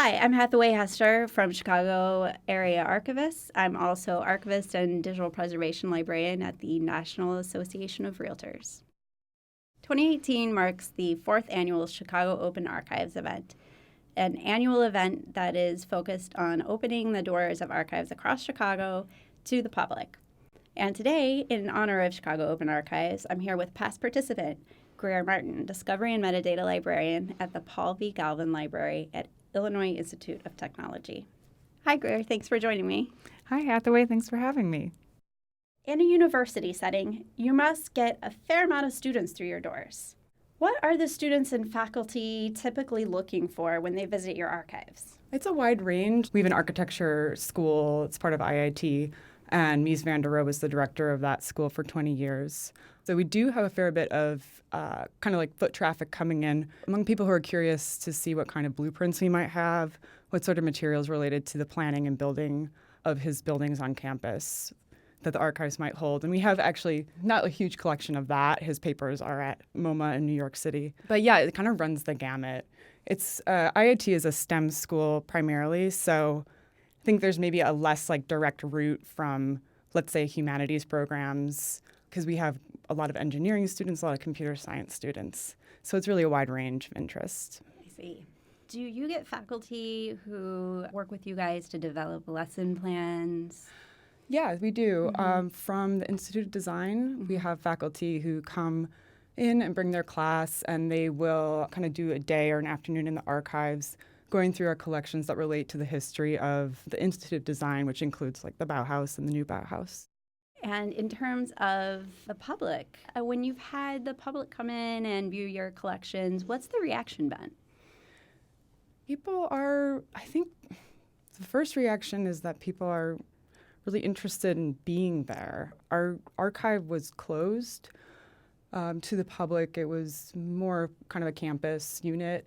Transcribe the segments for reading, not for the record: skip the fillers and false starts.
Hi, I'm Hathaway Hester from Chicago Area Archivists. I'm also archivist and digital preservation librarian at the National Association of Realtors. 2018 marks the fourth annual Chicago Open Archives event, an annual event that is focused on opening the doors of archives across Chicago to the public. And today, in honor of Chicago Open Archives, I'm here with past participant Greer Martin, Discovery and Metadata Librarian at the Paul V. Galvin Library at Illinois Institute of Technology. Hi, Greer. Thanks for joining me. Hi, Hathaway. Thanks for having me. In a university setting, you must get a fair amount of students through your doors. What are the students and faculty typically looking for when they visit your archives? It's a wide range. We have an architecture school. It's part of IIT, and Mies van der Rohe was the director of that school for 20 years. So we do have a fair bit of kind of like foot traffic coming in among people who are curious to see what kind of blueprints we might have, what sort of materials related to the planning and building of his buildings on campus that the archives might hold. And we have actually not a huge collection of that. His papers are at MoMA in New York City. But yeah, it kind of runs the gamut. It's IIT is a STEM school primarily, so I think there's maybe a less like direct route from, let's say, humanities programs, because we have a lot of engineering students, a lot of computer science students. So it's really a wide range of interest. I see. Do you get faculty who work with you guys to develop lesson plans? Yeah, we do. From the Institute of Design, we have faculty who come in and bring their class, and they will kind of do a day or an afternoon in the archives going through our collections that relate to the history of the Institute of Design, which includes like the Bauhaus and the new Bauhaus. And in terms of the public, when you've had the public come in and view your collections, what's the reaction been? People are, I think the first reaction is that people are really interested in being there. Our archive was closed to the public. It was more kind of a campus unit,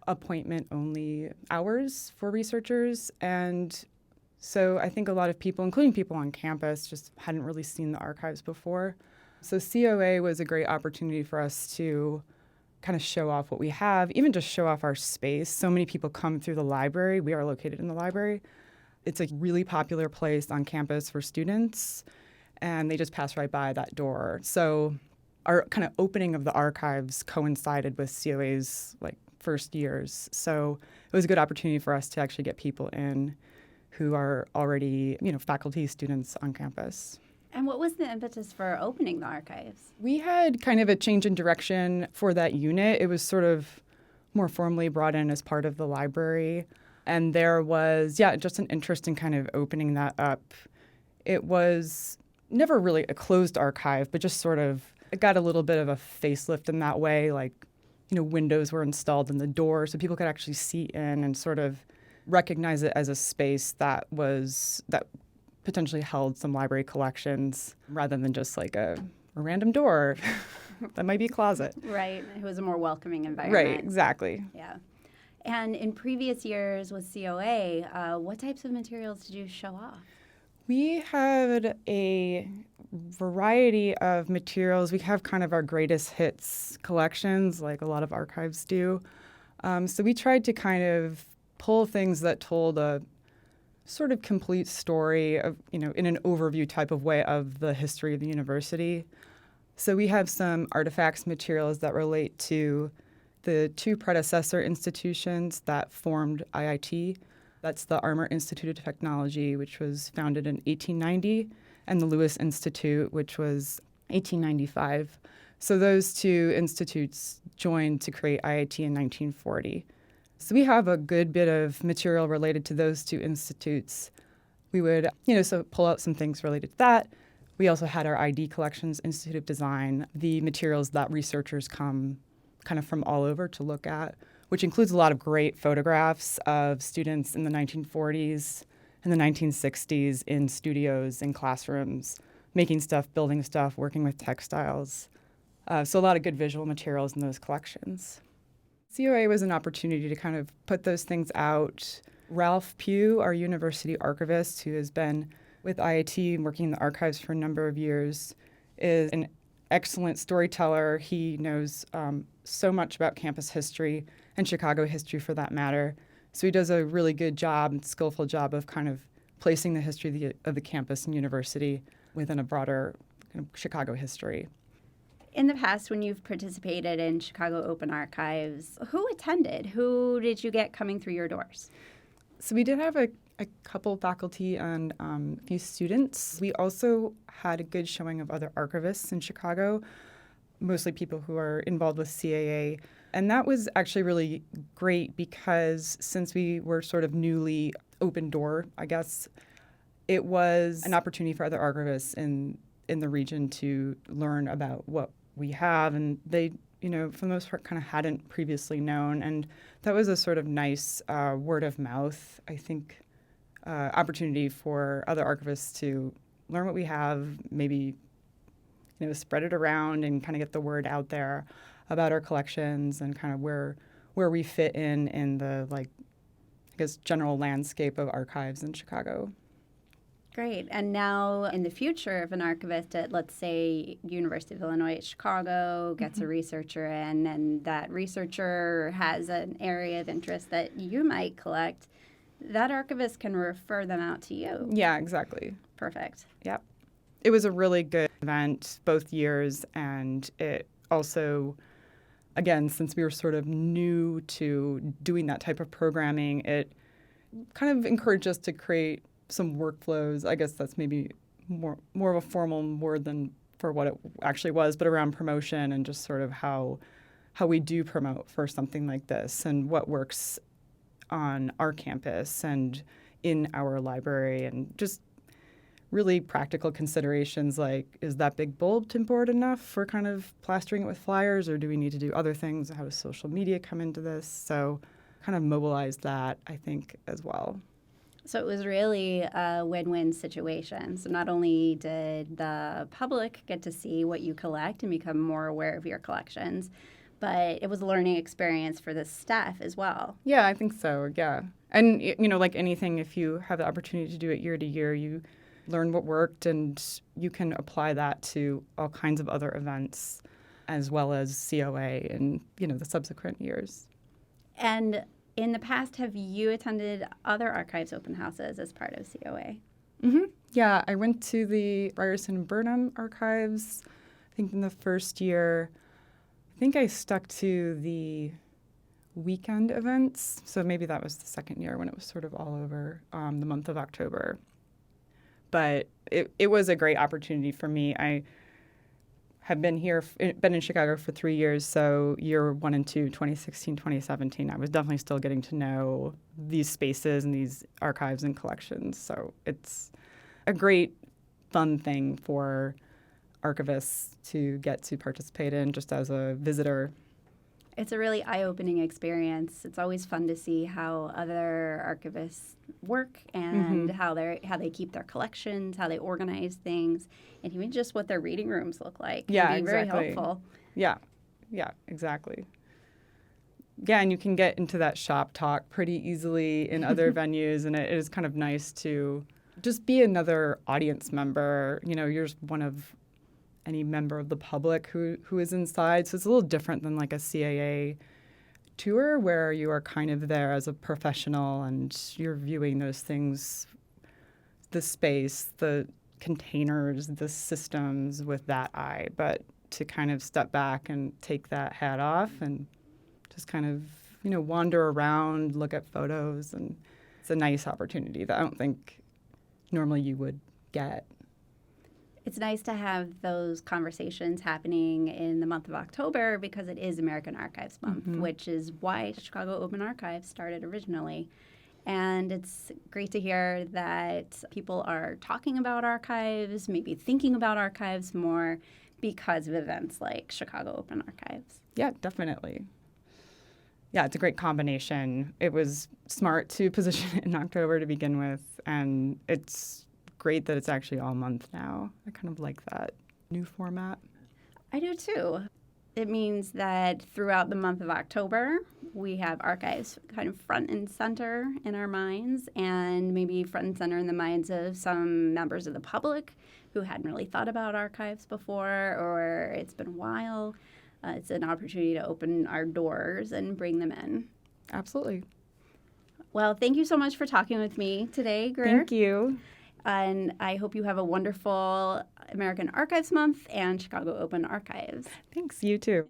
appointment-only hours for researchers. And so I think a lot of people, including people on campus, just hadn't really seen the archives before. So COA was a great opportunity for us to kind of show off what we have, even just show off our space. So many people come through the library. We are located in the library. It's a really popular place on campus for students, and they just pass right by that door. So our kind of opening of the archives coincided with COA's like first years. So it was a good opportunity for us to actually get people in who are already, faculty, students on campus. And what was the impetus for opening the archives? We had kind of a change in direction for that unit. It was sort of more formally brought in as part of the library. And there was, just an interest in kind of opening that up. It was never really a closed archive, but just sort of, it got a little bit of a facelift in that way. Like, windows were installed in the door so people could actually see in and sort of recognize it as a space that potentially held some library collections rather than just like a random door that might be a closet. Right. It was a more welcoming environment. Right, exactly. Yeah. And in previous years with COA, what types of materials did you show off? We had a variety of materials. We have kind of our greatest hits collections, like a lot of archives do. So we tried to kind of pull things that told a sort of complete story of, in an overview type of way of the history of the university. So we have some artifacts materials that relate to the two predecessor institutions that formed IIT. That's the Armour Institute of Technology, which was founded in 1890, and the Lewis Institute, which was 1895. So those two institutes joined to create IIT in 1940. So we have a good bit of material related to those two institutes. We would, so pull out some things related to that. We also had our ID collections, Institute of Design, the materials that researchers come kind of from all over to look at, which includes a lot of great photographs of students in the 1940s and the 1960s in studios, in classrooms, making stuff, building stuff, working with textiles. So a lot of good visual materials in those collections. COA was an opportunity to kind of put those things out. Ralph Pugh, our university archivist, who has been with IIT and working in the archives for a number of years, is an excellent storyteller. He knows so much about campus history and Chicago history for that matter. So he does a really good job, skillful job of kind of placing the history of the campus and university within a broader kind of Chicago history. In the past, when you've participated in Chicago Open Archives, who attended? Who did you get coming through your doors? So we did have a couple faculty and a few students. We also had a good showing of other archivists in Chicago, mostly people who are involved with CAA. And that was actually really great because since we were sort of newly open door, I guess, it was an opportunity for other archivists in the region to learn about what we have. And they, for the most part, kind of hadn't previously known. And that was a sort of nice word of mouth, I think, opportunity for other archivists to learn what we have, maybe spread it around and kind of get the word out there about our collections and kind of where we fit in the, I guess, general landscape of archives in Chicago. Great. And now in the future, if an archivist at, let's say, University of Illinois at Chicago gets a researcher in, and that researcher has an area of interest that you might collect, that archivist can refer them out to you. Yeah, exactly. Perfect. Yep. It was a really good event both years, and it also, again, since we were sort of new to doing that type of programming, it kind of encouraged us to create some workflows. I guess that's maybe more of a formal word than for what it actually was, but around promotion and just sort of how we do promote for something like this and what works on our campus and in our library, and just really practical considerations like, is that big bulletin board enough for kind of plastering it with flyers, or do we need to do other things? How does social media come into this? So kind of mobilize that, I think, as well. So it was really a win-win situation. So not only did the public get to see what you collect and become more aware of your collections, but it was a learning experience for the staff as well. Yeah, I think so, yeah. And, like anything, if you have the opportunity to do it year to year, you learn what worked, and you can apply that to all kinds of other events as well as COA and, the subsequent years. And in the past, have you attended other archives open houses as part of COA? Mm-hmm. Yeah, I went to the Ryerson and Burnham archives, I think in the first year. I think I stuck to the weekend events, so maybe that was the second year when it was sort of all over the month of October. But it was a great opportunity for me. I have been in Chicago for 3 years, so year 1 and 2, 2016, 2017, I was definitely still getting to know these spaces and these archives and collections. So it's a great, fun thing for archivists to get to participate in just as a visitor. It's a really eye-opening experience. It's always fun to see how other archivists work and how they keep their collections, how they organize things, and even just what their reading rooms look like. Yeah, can be exactly. Very helpful. Yeah, exactly. Yeah, and you can get into that shop talk pretty easily in other venues, and it is kind of nice to just be another audience member. You're just one of any member of the public who is inside. So it's a little different than like a CAA tour where you are kind of there as a professional and you're viewing those things, the space, the containers, the systems with that eye. But to kind of step back and take that hat off and just kind of, wander around, look at photos. And it's a nice opportunity that I don't think normally you would get. It's nice to have those conversations happening in the month of October because it is American Archives Month, which is why Chicago Open Archives started originally. And it's great to hear that people are talking about archives, maybe thinking about archives more because of events like Chicago Open Archives. Yeah, definitely. Yeah, it's a great combination. It was smart to position it in October to begin with, and it's great that it's actually all month now. I kind of like that new format. I do too. It means that throughout the month of October, we have archives kind of front and center in our minds, and maybe front and center in the minds of some members of the public who hadn't really thought about archives before, or it's been a while. It's an opportunity to open our doors and bring them in. Absolutely. Well, thank you so much for talking with me today, Greer. Thank you. And I hope you have a wonderful American Archives Month and Chicago Open Archives. Thanks, you too.